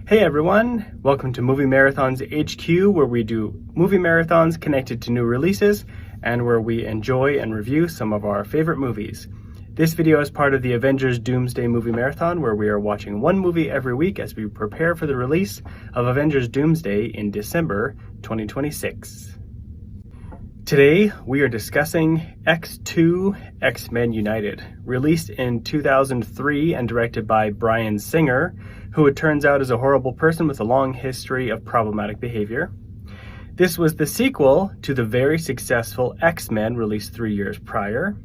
Hey everyone, welcome to Movie Marathons HQ, where we do movie marathons connected to new releases and where we enjoy and review some of our favorite movies. This video is part of the Avengers Doomsday Movie Marathon, where we are watching one movie every week as we prepare for the release of Avengers Doomsday in December 2026. Today, we are discussing X2 X-Men United, released in 2003 and directed by Bryan Singer, who it turns out is a horrible person with a long history of problematic behavior. This was the sequel to the very successful X-Men released 3 years prior.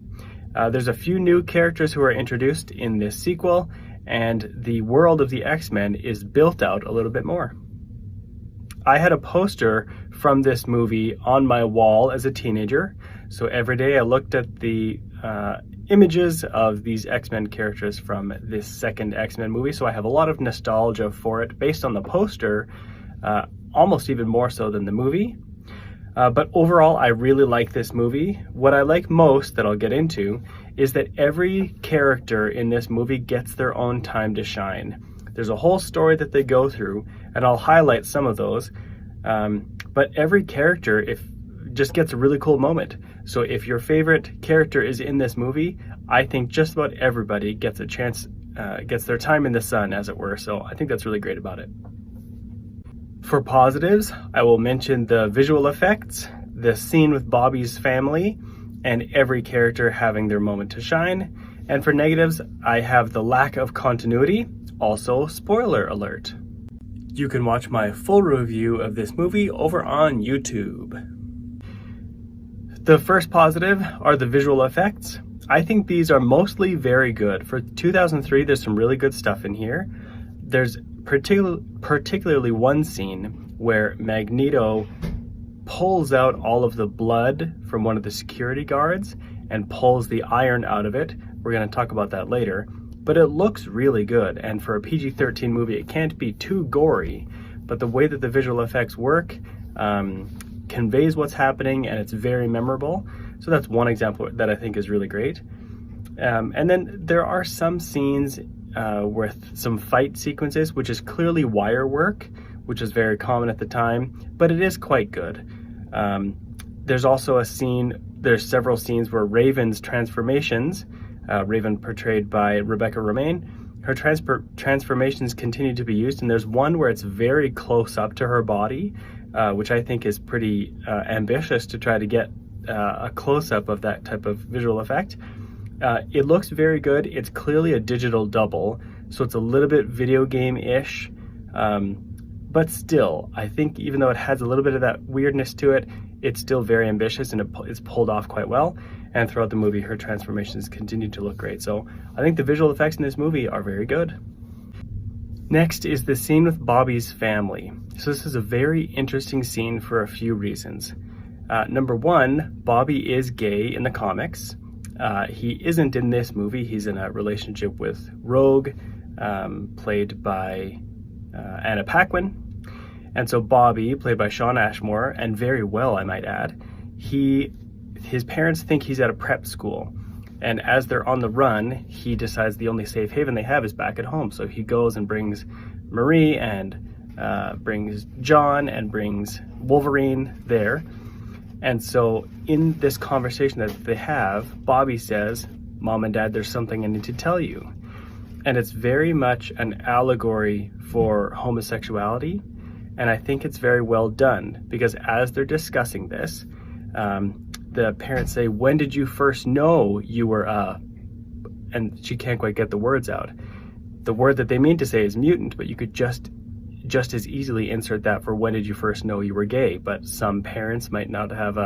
There's a few new characters who are introduced in this sequel, and the world of the X-Men is built out a little bit more. I had a poster from this movie on my wall as a teenager, so every day I looked at the images of these X-Men characters from this second X-Men movie, so I have a lot of nostalgia for it based on the poster, almost even more so than the movie. But overall, I really like this movie. What I like most, that I'll get into, is that every character in this movie gets their own time to shine. There's a whole story that they go through, and I'll highlight some of those. But every character just gets a really cool moment. So if your favorite character is in this movie, I think just about everybody gets a chance, gets their time in the sun, as it were. So I think that's really great about it. For positives, I will mention the visual effects, the scene with Bobby's family, and every character having their moment to shine. And for negatives, I have the lack of continuity. Also, spoiler alert. You can watch my full review of this movie over on YouTube. The first positive are the visual effects. I think these are mostly very good. For 2003, there's some really good stuff in here. There's particularly one scene where Magneto pulls out all of the blood from one of the security guards and pulls the iron out of it. We're going to talk about that later. But it looks really good, and for a PG-13 movie, it can't be too gory, but the way that the visual effects work conveys what's happening, and it's very memorable. So that's one example that I think is really great. And then there are some scenes with some fight sequences, which is clearly wire work, which is very common at the time, but it is quite good. There's also there's several scenes where Raven's transformations, Raven portrayed by Rebecca Romijn, her transformations continue to be used, and there's one where it's very close up to her body, which I think is pretty ambitious to try to get a close-up of that type of visual effect. It looks very good. It's clearly a digital double, so it's a little bit video game-ish, but still, I think even though it has a little bit of that weirdness to it, it's still very ambitious, and it's pulled off quite well. And throughout the movie, her transformations continue to look great. So I think the visual effects in this movie are very good. Next is the scene with Bobby's family. So this is a very interesting scene for a few reasons. Number one, Bobby is gay in the comics. He isn't in this movie. He's in a relationship with Rogue, played by Anna Paquin. And so Bobby, played by Shawn Ashmore, and very well, I might add, his parents think he's at a prep school. And as they're on the run, he decides the only safe haven they have is back at home. So he goes and brings Marie and brings John and brings Wolverine there. And so in this conversation that they have, Bobby says, "Mom and Dad, there's something I need to tell you." And it's very much an allegory for homosexuality. And I think it's very well done, because as they're discussing this, the parents say, "When did you first know you were and she can't quite get the words out. The word that they mean to say is mutant, but you could just as easily insert that for when did you first know you were gay, but some parents might not have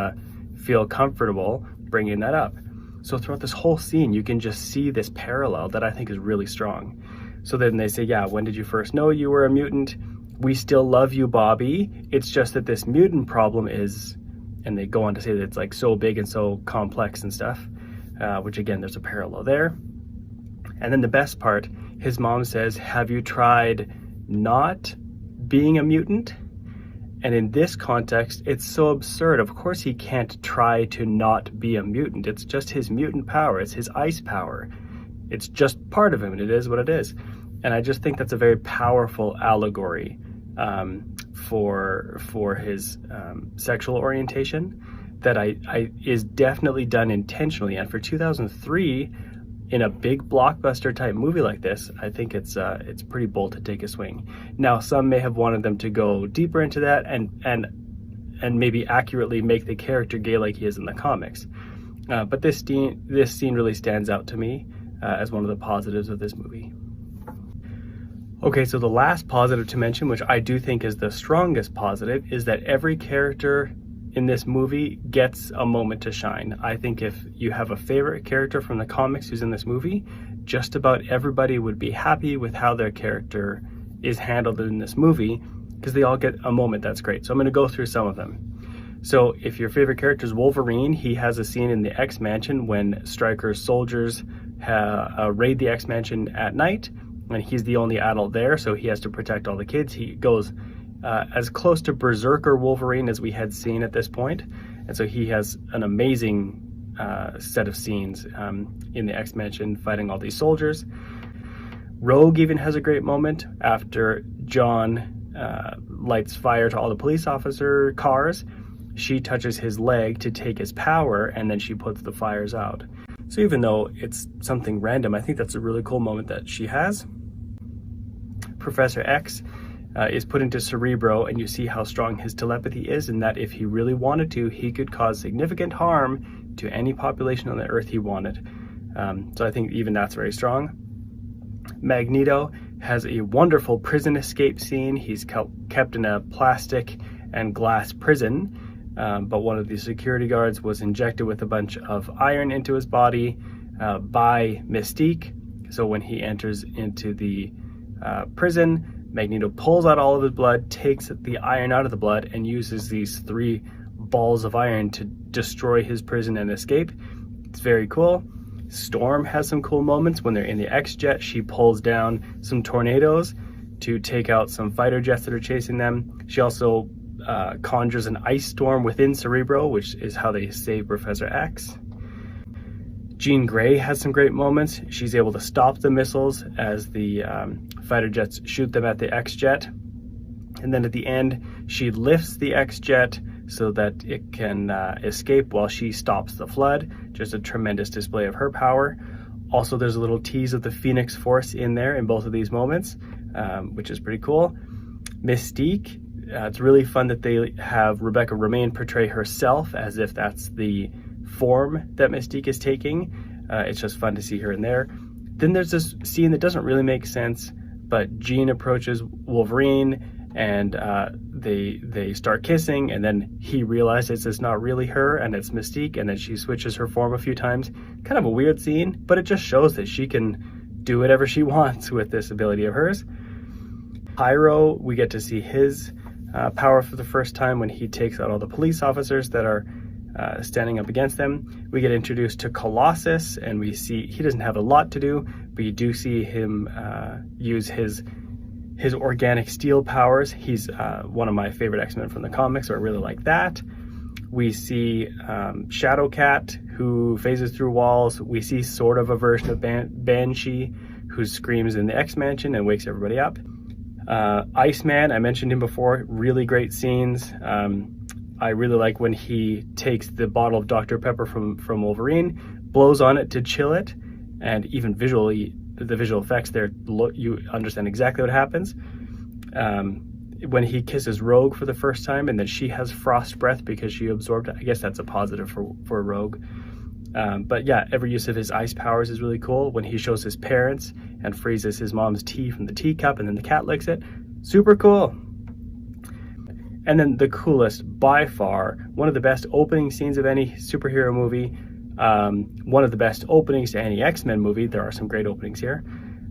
feel comfortable bringing that up. So throughout this whole scene, you can just see this parallel that I think is really strong. So then they say, "Yeah, when did you first know you were a mutant? We still love you, Bobby. It's just that this mutant problem is," and they go on to say that it's like so big and so complex and stuff, which again, there's a parallel there. And then the best part, his mom says, "Have you tried not being a mutant?" And in this context, it's so absurd. Of course he can't try to not be a mutant. It's just his mutant power. It's his ice power. It's just part of him, and it is what it is. And I just think that's a very powerful allegory for his sexual orientation that is definitely done intentionally. And for 2003, in a big blockbuster type movie like this, I think it's pretty bold to take a swing. Now, some may have wanted them to go deeper into that and maybe accurately make the character gay like he is in the comics. But this scene really stands out to me as one of the positives of this movie. Okay, so the last positive to mention, which I do think is the strongest positive, is that every character in this movie gets a moment to shine. I think if you have a favorite character from the comics who's in this movie, just about everybody would be happy with how their character is handled in this movie, because they all get a moment that's great. So I'm going to go through some of them. So if your favorite character is Wolverine, he has a scene in the X-Mansion when Stryker's soldiers raid the X-Mansion at night, and he's the only adult there, so he has to protect all the kids. He goes as close to Berserker Wolverine as we had seen at this point, and so he has an amazing set of scenes in the X-Mansion fighting all these soldiers. Rogue even has a great moment after John lights fire to all the police officer cars. She touches his leg to take his power, and then she puts the fires out. So even though it's something random, I think that's a really cool moment that she has. Professor X is put into Cerebro, and you see how strong his telepathy is, and that if he really wanted to, he could cause significant harm to any population on the Earth he wanted. So I think even that's very strong. Magneto has a wonderful prison escape scene. He's kept in a plastic and glass prison, but one of the security guards was injected with a bunch of iron into his body by Mystique. So when he enters into the prison, Magneto pulls out all of his blood, takes the iron out of the blood, and uses these 3 balls of iron to destroy his prison and escape. It's very cool. Storm has some cool moments. When they're in the X-Jet, she pulls down some tornadoes to take out some fighter jets that are chasing them. She also conjures an ice storm within Cerebro, which is how they save Professor X. Jean Grey has some great moments. She's able to stop the missiles as the fighter jets shoot them at the X-Jet. And then at the end, she lifts the X-Jet so that it can escape while she stops the flood. Just a tremendous display of her power. Also, there's a little tease of the Phoenix Force in there in both of these moments, which is pretty cool. Mystique, it's really fun that they have Rebecca Romijn portray herself as if that's the form that Mystique is taking. It's just fun to see her in there. Then there's this scene that doesn't really make sense, but Jean approaches Wolverine and they start kissing, and then he realizes it's not really her and it's Mystique, and then she switches her form a few times. Kind of a weird scene, but it just shows that she can do whatever she wants with this ability of hers. Pyro, we get to see his power for the first time when he takes out all the police officers that are standing up against them. We get introduced to Colossus, and we see he doesn't have a lot to do, but you do see him use his organic steel powers. He's one of my favorite X-Men from the comics, so I really like that. We see Shadowcat, who phases through walls. We see sort of a version of Banshee, who screams in the X-Mansion and wakes everybody up. Iceman, I mentioned him before, really great scenes. I really like when he takes the bottle of Dr. Pepper from Wolverine, blows on it to chill it, and even visually, the visual effects there, you understand exactly what happens. When he kisses Rogue for the first time, and then she has frost breath because she absorbed it. I guess that's a positive for Rogue. But yeah, every use of his ice powers is really cool. When he shows his parents and freezes his mom's tea from the teacup and then the cat licks it, super cool. And then the coolest, by far, one of the best opening scenes of any superhero movie, one of the best openings to any X-Men movie. There are some great openings here.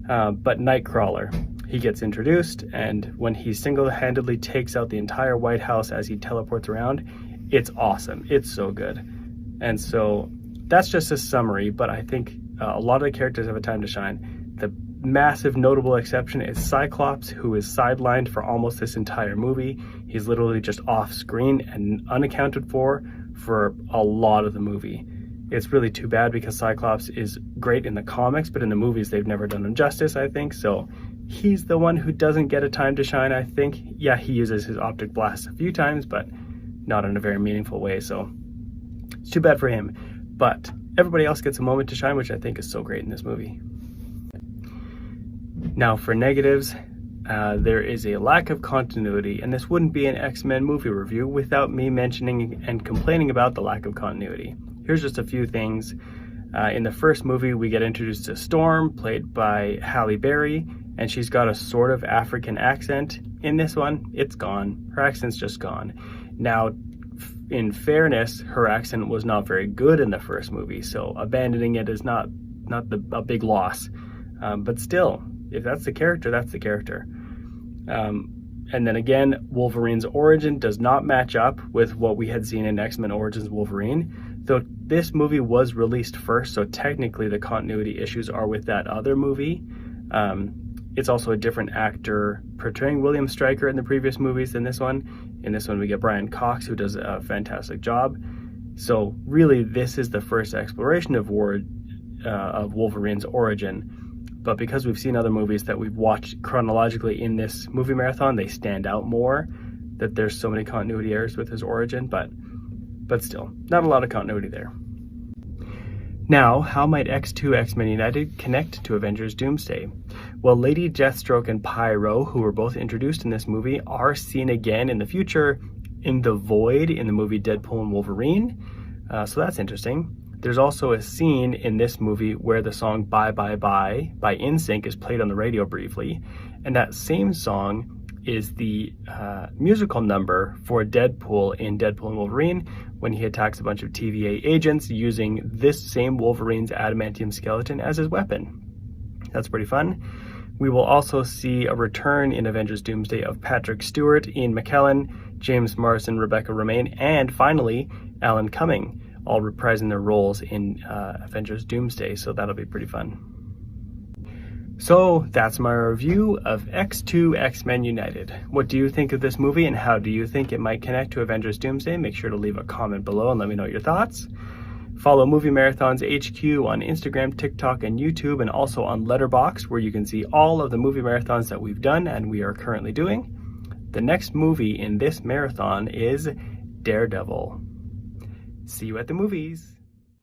But Nightcrawler, he gets introduced, and when he single-handedly takes out the entire White House as he teleports around, it's awesome. It's so good. And so that's just a summary, but I think a lot of the characters have a time to shine. The massive notable exception is Cyclops, who is sidelined for almost this entire movie. He's literally just off screen and unaccounted for a lot of the movie. It's really too bad because Cyclops is great in the comics, but in the movies they've never done him justice, I think. So he's the one who doesn't get a time to shine, I think. Yeah, he uses his optic blast a few times, but not in a very meaningful way. So it's too bad for him. But everybody else gets a moment to shine, which I think is so great in this movie. Now for negatives, there is a lack of continuity, and this wouldn't be an X-Men movie review without me mentioning and complaining about the lack of continuity. Here's just a few things. In the first movie, we get introduced to Storm, played by Halle Berry, and she's got a sort of African accent. In this one, it's gone. Her accent's just gone. Now, in fairness, her accent was not very good in the first movie, so abandoning it is not a big loss. But still, if that's the character, that's the character. And then again, Wolverine's origin does not match up with what we had seen in X-Men Origins Wolverine. Though this movie was released first, so technically the continuity issues are with that other movie. It's also a different actor portraying William Stryker in the previous movies than this one. In this one, we get Brian Cox, who does a fantastic job. So really, this is the first exploration of Wolverine's origin. But because we've seen other movies that we've watched chronologically in this movie marathon, they stand out more, that there's so many continuity errors with his origin, but still, not a lot of continuity there. Now, how might X2 X-Men United connect to Avengers Doomsday? Well, Lady Deathstroke and Pyro, who were both introduced in this movie, are seen again in the future in the Void in the movie Deadpool and Wolverine, so that's interesting. There's also a scene in this movie where the song Bye Bye Bye by NSYNC is played on the radio briefly, and that same song is the musical number for Deadpool in Deadpool and Wolverine when he attacks a bunch of TVA agents using this same Wolverine's adamantium skeleton as his weapon. That's pretty fun. We will also see a return in Avengers Doomsday of Patrick Stewart, Ian McKellen, James Marsden, Rebecca Romijn, and finally Alan Cumming, all reprising their roles in Avengers Doomsday, so that'll be pretty fun. So that's my review of X2 X-Men United. What do you think of this movie, and how do you think it might connect to Avengers Doomsday? Make sure to leave a comment below and let me know your thoughts. Follow Movie Marathons HQ on Instagram, TikTok, and YouTube, and also on Letterboxd, where you can see all of the movie marathons that we've done and we are currently doing. The next movie in this marathon is Daredevil. See you at the movies.